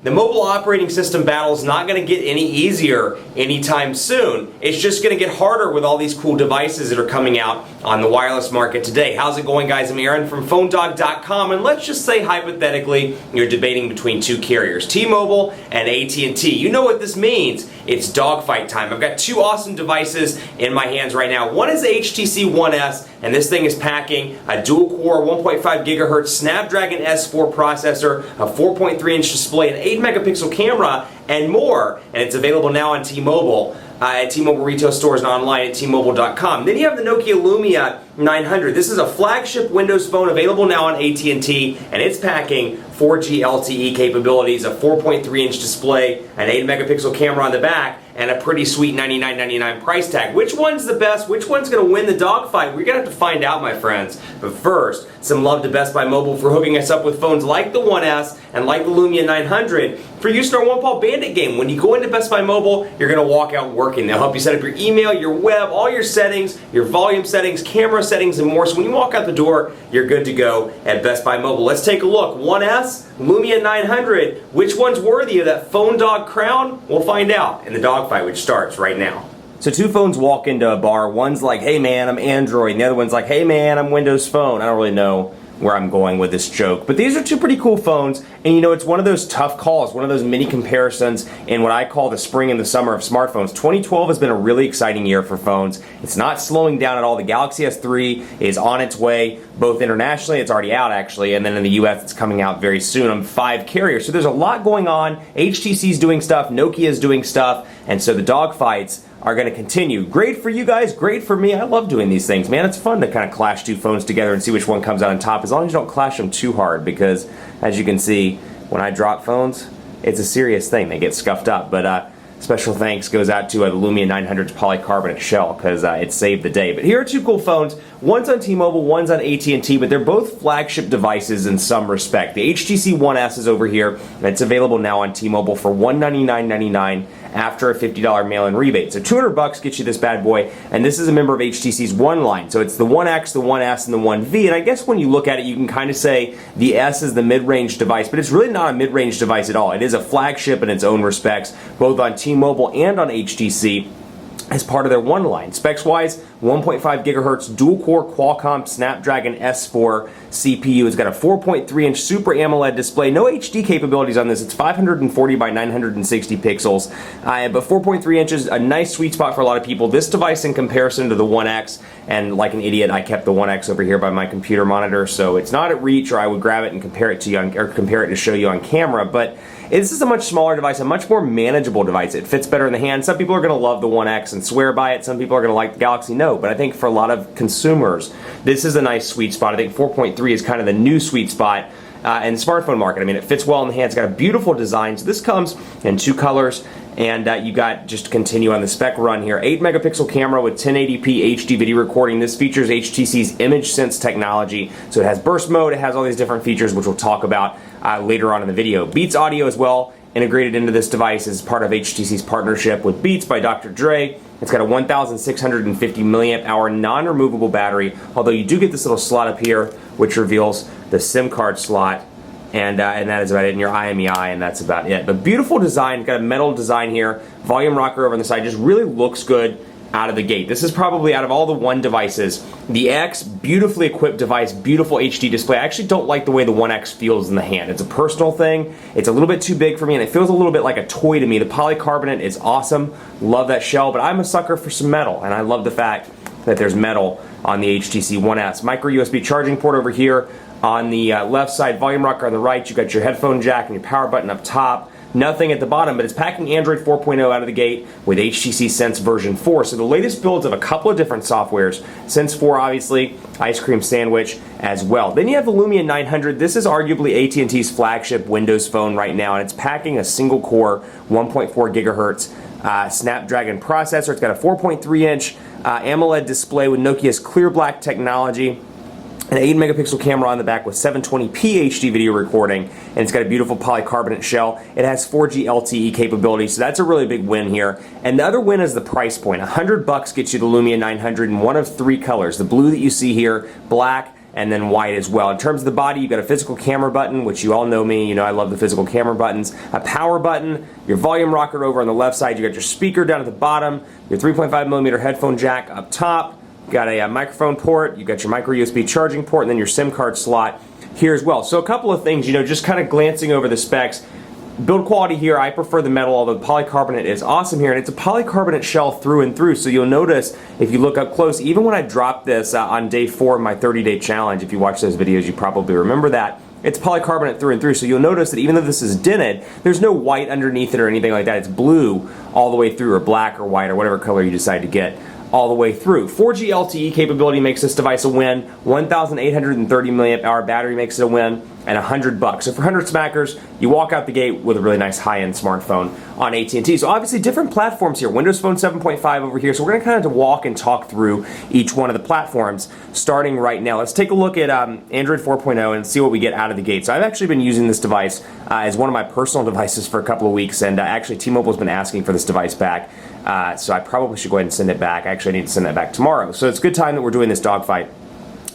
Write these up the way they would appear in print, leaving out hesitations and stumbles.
The mobile operating system battle is not going to get any easier anytime soon. It's just going to get harder with all these cool devices that are coming out on the wireless market today. How's it going, guys? I'm Aaron from PhoneDog.com, and let's just say hypothetically you're debating between two carriers, T-Mobile and AT&T. You know what this means. It's dogfight time. I've got two awesome devices in my hands right now. One is the HTC One S, and this thing is packing a dual-core 1.5 gigahertz Snapdragon S4 processor, a 4.3-inch display, an 8-megapixel camera, and more. And it's available now on T-Mobile. At T-Mobile retail stores and online at T-Mobile.com. Then you have the Nokia Lumia 900. This is a flagship Windows phone available now on AT&T, and it's packing 4G LTE capabilities, a 4.3-inch display, an 8-megapixel camera on the back, and a pretty sweet $99.99 price tag. Which one's the best? Which one's going to win the dogfight? We're going to have to find out, my friends. But first, some love to Best Buy Mobile for hooking us up with phones like the One S and like the Lumia 900 for use in our one-paw bandit game. When you go into Best Buy Mobile, you're going to walk out working. They'll help you set up your email, your web, all your settings, your volume settings, camera settings, and more. So when you walk out the door, you're good to go at Best Buy Mobile. Let's take a look. One S, Lumia 900. Which one's worthy of that phone dog crown? We'll find out in the dogfight, which starts right now. So two phones walk into a bar. One's like, hey man, I'm Android. And the other one's like, hey man, I'm Windows Phone. I don't really know where I'm going with this joke. But these are two pretty cool phones, and you know, it's one of those tough calls, one of those mini comparisons in what I call the spring and the summer of smartphones. 2012 has been a really exciting year for phones. It's not slowing down at all. The Galaxy S3 is on its way, both internationally, it's already out actually, and then in the US it's coming out very soon on 5 carriers. So there's a lot going on. HTC's doing stuff, Nokia's doing stuff, and so the dogfights are going to continue. Great for you guys, great for me. I love doing these things, man. It's fun to kind of clash two phones together and see which one comes out on top, as long as you don't clash them too hard, because as you can see, when I drop phones, it's a serious thing. They get scuffed up. But special thanks goes out to the Lumia 900's polycarbonate shell, because it saved the day. But here are two cool phones. One's on T-Mobile, one's on AT&T, but they're both flagship devices in some respect. The HTC One S is over here, and it's available now on T-Mobile for $199.99 after a $50 mail-in rebate. So $200 gets you this bad boy, and this is a member of HTC's One line. So it's the One X, the One S, and the One V, and I guess when you look at it, you can kind of say the S is the mid-range device, but it's really not a mid-range device at all. It is a flagship in its own respects, both on T-Mobile and on HTC, as part of their One line. Specs-wise, 1.5 gigahertz dual-core Qualcomm Snapdragon S4 CPU. It's got a 4.3-inch Super AMOLED display. No HD capabilities on this. It's 540 by 960 pixels, but 4.3 inches, a nice sweet spot for a lot of people. This device, in comparison to the One X, and like an idiot, I kept the One X over here by my computer monitor, so it's not at reach, or I would grab it and compare it to you or compare it to show you on camera. But this is a much smaller device, a much more manageable device. It fits better in the hand. Some people are going to love the One X and swear by it. Some people are going to like the Galaxy Note. But I think for a lot of consumers, this is a nice sweet spot. I think 4.3 is kind of the new sweet spot in the smartphone market. I mean, it fits well in the hand. It's got a beautiful design. So this comes in 2 colors. And you got, just to continue on the spec run here, 8-megapixel camera with 1080p HD video recording. This features HTC's Image Sense technology. So it has burst mode, it has all these different features, which we'll talk about later on in the video. Beats audio as well, integrated into this device as part of HTC's partnership with Beats by Dr. Dre. It's got a 1,650 milliamp hour non-removable battery, although you do get this little slot up here, which reveals the SIM card slot. And that is about it in your IMEI, and that's about it. But beautiful design, got a metal design here, volume rocker over on the side, just really looks good out of the gate. This is probably, out of all the One devices, the X, beautifully equipped device, beautiful HD display. I actually don't like the way the One X feels in the hand. It's a personal thing. It's a little bit too big for me, and it feels a little bit like a toy to me. The polycarbonate is awesome. Love that shell, but I'm a sucker for some metal, and I love the fact that there's metal on the HTC One S. Micro USB charging port over here. On the left side, volume rocker on the right, you got your headphone jack and your power button up top. Nothing at the bottom, but it's packing Android 4.0 out of the gate with HTC Sense version 4. So the latest builds of a couple of different softwares. Sense 4, obviously, Ice Cream Sandwich as well. Then you have the Lumia 900. This is arguably AT&T's flagship Windows phone right now, and it's packing a single-core 1.4 gigahertz Snapdragon processor. It's got a 4.3-inch AMOLED display with Nokia's ClearBlack technology. An 8-megapixel camera on the back with 720p HD video recording, and it's got a beautiful polycarbonate shell. It has 4G LTE capability, so that's a really big win here. And the other win is the price point. $100 gets you the Lumia 900 in one of 3 colors. The blue that you see here, black, and then white as well. In terms of the body, you've got a physical camera button, which you all know me, you know I love the physical camera buttons, a power button, your volume rocker over on the left side, you got your speaker down at the bottom, your 3.5mm headphone jack up top, you got a microphone port, you got your micro USB charging port, and then your SIM card slot here as well. So a couple of things, you know, just kind of glancing over the specs. Build quality here, I prefer the metal, although the polycarbonate is awesome here, and it's a polycarbonate shell through and through, so you'll notice if you look up close, even when I dropped this on day 4 of my 30-day challenge, if you watch those videos you probably remember that, it's polycarbonate through and through, so you'll notice that even though this is dented, there's no white underneath it or anything like that. It's blue all the way through, or black or white or whatever color you decide to get all the way through. 4G LTE capability makes this device a win. 1,830 mAh battery makes it a win, and $100. So for 100 smackers, you walk out the gate with a really nice high-end smartphone on AT&T. So obviously different platforms here. Windows Phone 7.5 over here. So we're going to kind of walk and talk through each one of the platforms starting right now. Let's take a look at Android 4.0 and see what we get out of the gate. So I've actually been using this device as one of my personal devices for a couple of weeks, and actually T-Mobile's been asking for this device back. So I probably should go ahead and send it back. Actually, I need to send that back tomorrow. So it's a good time that we're doing this dogfight,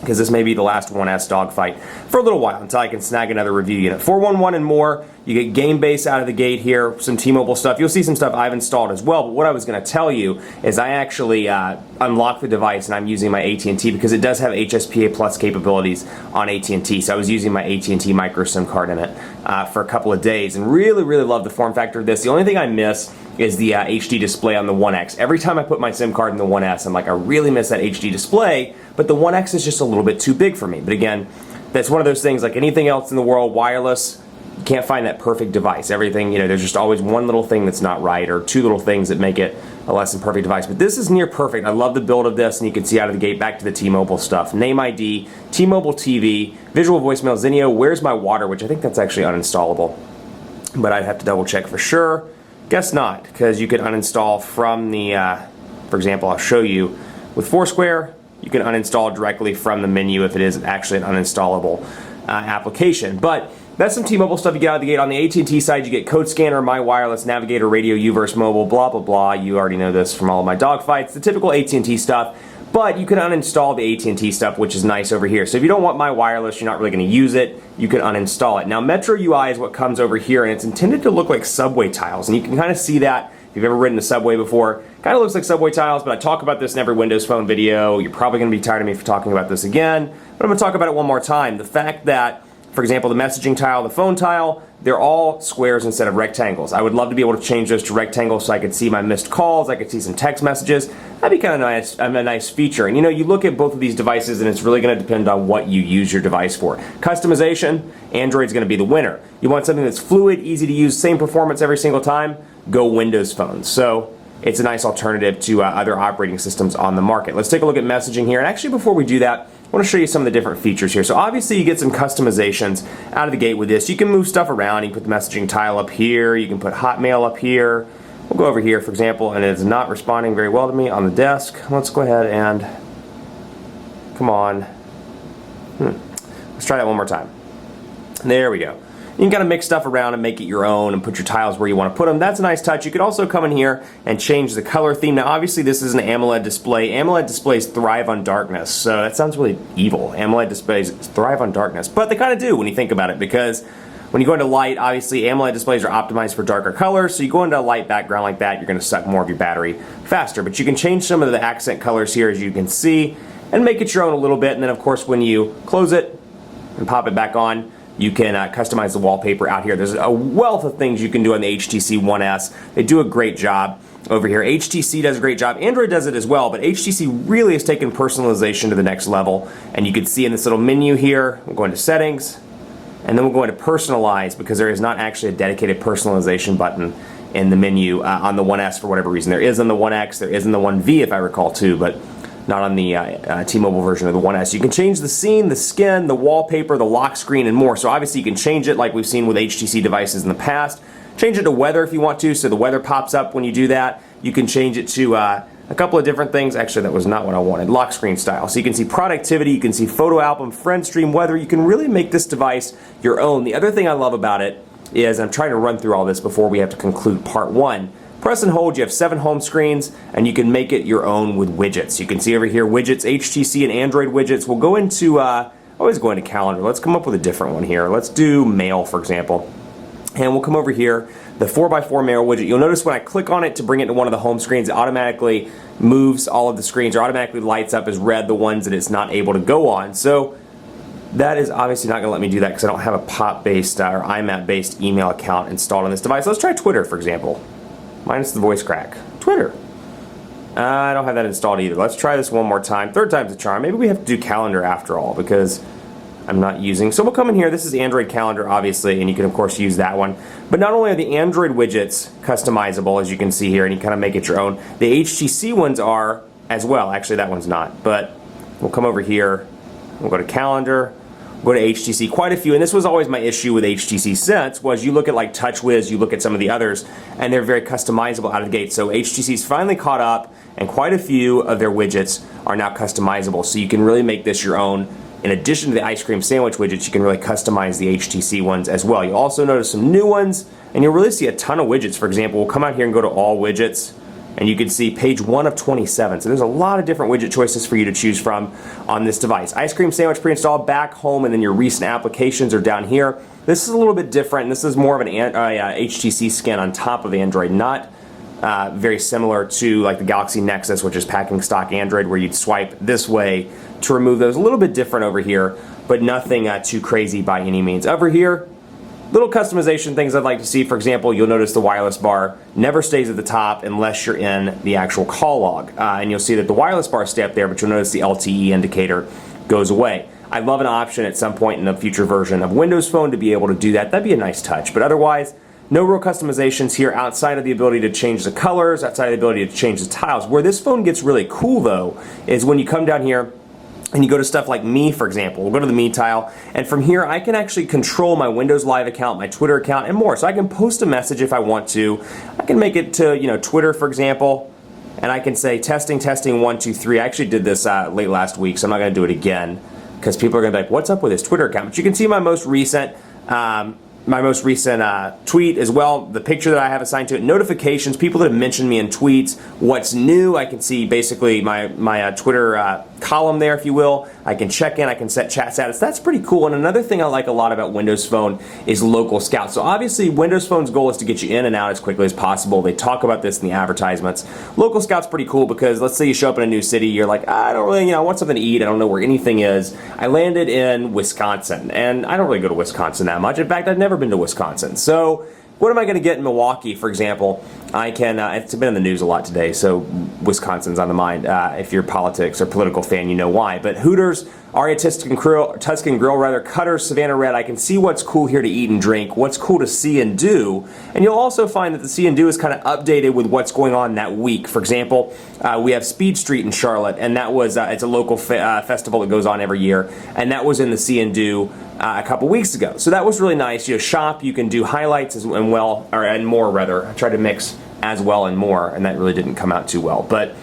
because this may be the last One S dogfight for a little while until I can snag another review unit. 411 and more. You get Game Base out of the gate here, some T-Mobile stuff. You'll see some stuff I've installed as well, but what I was going to tell you is I actually unlocked the device and I'm using my AT&T because it does have HSPA Plus capabilities on AT&T. So I was using my AT&T micro SIM card in it for a couple of days and really, really love the form factor of this. The only thing I miss is the HD display on the One X. Every time I put my SIM card in the One S, I'm like, I really miss that HD display, but the One X is just a little bit too big for me. But again, that's one of those things, like anything else in the world, wireless, you can't find that perfect device. Everything, you know, there's just always one little thing that's not right, or two little things that make it a less than perfect device. But this is near perfect. I love the build of this, and you can see out of the gate, back to the T-Mobile stuff. Name ID, T-Mobile TV, visual voicemail, Zenio, Where's My Water, which I think that's actually uninstallable, but I'd have to double check for sure. Guess not, because you can uninstall from the, for example, I'll show you, with Foursquare, you can uninstall directly from the menu if it is actually an uninstallable application. But that's some T-Mobile stuff you get out of the gate. On the AT&T side, you get Code Scanner, My Wireless, Navigator, Radio, Uverse Mobile, blah, blah, blah. You already know this from all of my dogfights, the typical AT&T stuff. But you can uninstall the AT&T stuff, which is nice over here. So if you don't want My Wireless, you're not really going to use it, you can uninstall it. Now, Metro UI is what comes over here, and it's intended to look like subway tiles. And you can kind of see that if you've ever ridden a subway before. Kind of looks like subway tiles, but I talk about this in every Windows Phone video. You're probably going to be tired of me for talking about this again, but I'm going to talk about it one more time. The fact that, for example, the messaging tile, the phone tile, they're all squares instead of rectangles. I would love to be able to change those to rectangles so I could see my missed calls, I could see some text messages. That'd be kind of nice, a nice feature. And you know, you look at both of these devices and it's really going to depend on what you use your device for. Customization, Android's going to be the winner. You want something that's fluid, easy to use, same performance every single time, go Windows Phone. So it's a nice alternative to other operating systems on the market. Let's take a look at messaging here. And actually, before we do that, I want to show you some of the different features here. So obviously you get some customizations out of the gate with this. You can move stuff around. You can put the messaging tile up here. You can put Hotmail up here. We'll go over here, for example, and it's not responding very well to me on the desk. Let's go ahead and, come on. Let's try that one more time. There we go. You can kind of mix stuff around and make it your own and put your tiles where you want to put them. That's a nice touch. You could also come in here and change the color theme. Now obviously this is an AMOLED display. AMOLED displays thrive on darkness, so that sounds really evil. AMOLED displays thrive on darkness, but they kind of do when you think about it, because when you go into light, obviously AMOLED displays are optimized for darker colors, so you go into a light background like that, you're going to suck more of your battery faster. But you can change some of the accent colors here, as you can see, and make it your own a little bit. And then of course when you close it and pop it back on, you can customize the wallpaper out here. There's a wealth of things you can do on the HTC One S. They do a great job over here. HTC does a great job. Android does it as well, but HTC really has taken personalization to the next level. And you can see in this little menu here, we'll go into settings, and then we'll go into personalize, because there is not actually a dedicated personalization button in the menu on the One S for whatever reason. There is on the One X, there is in the One V if I recall too, but not on the T-Mobile version of the One S. You can change the scene, the skin, the wallpaper, the lock screen, and more. So obviously you can change it like we've seen with HTC devices in the past. Change it to weather if you want to, so the weather pops up when you do that. You can change it to a couple of different things. Actually, that was not what I wanted. Lock screen style. So you can see productivity, you can see photo album, friend stream, weather. You can really make this device your own. The other thing I love about it is, I'm trying to run through all this before we have to conclude part one. Press and hold, you have 7 home screens, and you can make it your own with widgets. You can see over here widgets, HTC and Android widgets. We'll go into always go into calendar. Let's come up with a different one here. Let's do mail, for example. And we'll come over here, the 4x4 mail widget. You'll notice when I click on it to bring it to one of the home screens, it automatically moves all of the screens, or automatically lights up as red the ones that it's not able to go on. So that is obviously not going to let me do that because I don't have a POP-based or IMAP-based email account installed on this device. Let's try Twitter, for example. Minus the voice crack. Twitter. I don't have that installed either. Let's try this one more time. Third time's a charm. Maybe we have to do calendar after all because I'm not using. So we'll come in here. This is Android calendar, obviously, and you can, of course, use that one. But not only are the Android widgets customizable, as you can see here, and you kind of make it your own, the HTC ones are as well. Actually, that one's not. But we'll come over here. We'll go to calendar. Go to HTC. Quite a few, and this was always my issue with HTC Sense, was you look at like TouchWiz, you look at some of the others, and they're very customizable out of the gate. So HTC's finally caught up, and quite a few of their widgets are now customizable. So you can really make this your own. In addition to the ice cream sandwich widgets, you can really customize the HTC ones as well. You'll also notice some new ones, and you'll really see a ton of widgets. For example, we'll come out here and go to all widgets, and you can see page 1 of 27. So there's a lot of different widget choices for you to choose from on this device. Ice cream sandwich pre-installed, back home, and then your recent applications are down here. This is a little bit different. This is more of an HTC skin on top of Android, not very similar to like the Galaxy Nexus, which is packing stock Android, where you'd swipe this way to remove those. A little bit different over here, but nothing too crazy by any means. Over here, little customization things I'd like to see. For example, you'll notice the wireless bar never stays at the top unless you're in the actual call log. And you'll see that the wireless bars stay up there, but you'll notice the LTE indicator goes away. I'd love an option at some point in a future version of Windows Phone to be able to do that. That'd be a nice touch. But otherwise, no real customizations here outside of the ability to change the colors, outside of the ability to change the tiles. Where this phone gets really cool, though, is when you come down here and you go to stuff like Me, for example. We'll go to the Me tile, and from here I can actually control my Windows Live account, my Twitter account, and more. So I can post a message if I want to. I can make it to, Twitter, for example, and I can say testing, testing, 1, 2, 3. I actually did this late last week, so I'm not going to do it again because people are going to be like, what's up with his Twitter account? But you can see my most recent tweet as well, the picture that I have assigned to it, notifications, people that have mentioned me in tweets, what's new. I can see basically my Twitter column there, if you will. I can check in, I can set chat status. That's pretty cool. And another thing I like a lot about Windows Phone is local scout. So obviously Windows Phone's goal is to get you in and out as quickly as possible. They talk about this in the advertisements. Local scout's pretty cool because let's say you show up in a new city, you're like, I don't really, I want something to eat, I don't know where anything is. I landed in Wisconsin, and I don't really go to Wisconsin that much. In fact, I've never been to Wisconsin. So what am I going to get in Milwaukee, for example? I can, it's been in the news a lot today, so Wisconsin's on the mind. If you're a politics or political fan, you know why. But Hooters, Aria Tuscan Grill, Cutters, Savannah Red, I can see what's cool here to eat and drink, what's cool to see and do. And you'll also find that the see and do is kind of updated with what's going on that week. For example, we have Speed Street in Charlotte, and that was, it's a local festival that goes on every year, and that was in the see and do a couple weeks ago. So that was really nice. You shop, you can do highlights and more rather. I tried to mix as well and more, and that really didn't come out too well. But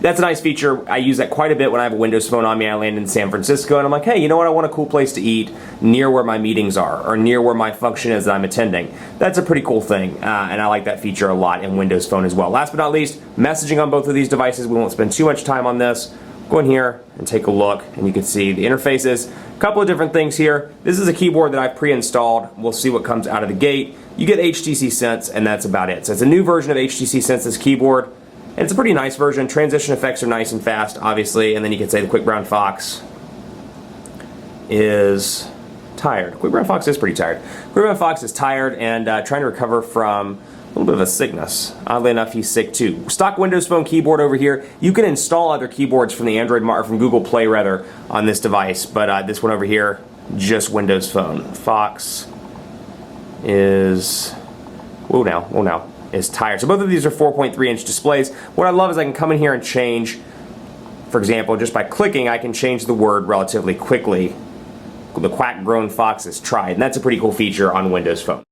that's a nice feature. I use that quite a bit when I have a Windows Phone on me. I land in San Francisco, and I'm like, hey, you know what? I want a cool place to eat near where my meetings are, or near where my function is that I'm attending. That's a pretty cool thing, and I like that feature a lot in Windows Phone as well. Last but not least, messaging on both of these devices. We won't spend too much time on this. Go in here and take a look, and you can see the interfaces. A couple of different things here. This is a keyboard that I've pre-installed. We'll see what comes out of the gate. You get HTC Sense, and that's about it. So it's a new version of HTC Sense's keyboard, and it's a pretty nice version. Transition effects are nice and fast, obviously, and then you can say the Quick Brown Fox is tired. Quick Brown Fox is pretty tired. Quick Brown Fox is tired and trying to recover from a little bit of a sickness. Oddly enough, he's sick too. Stock Windows Phone keyboard over here. You can install other keyboards from the from Google Play rather on this device, but this one over here, just Windows Phone. Fox is is tired. So both of these are 4.3-inch displays. What I love is I can come in here and change, for example, just by clicking, I can change the word relatively quickly. The quack grown fox is tried, and that's a pretty cool feature on Windows Phone.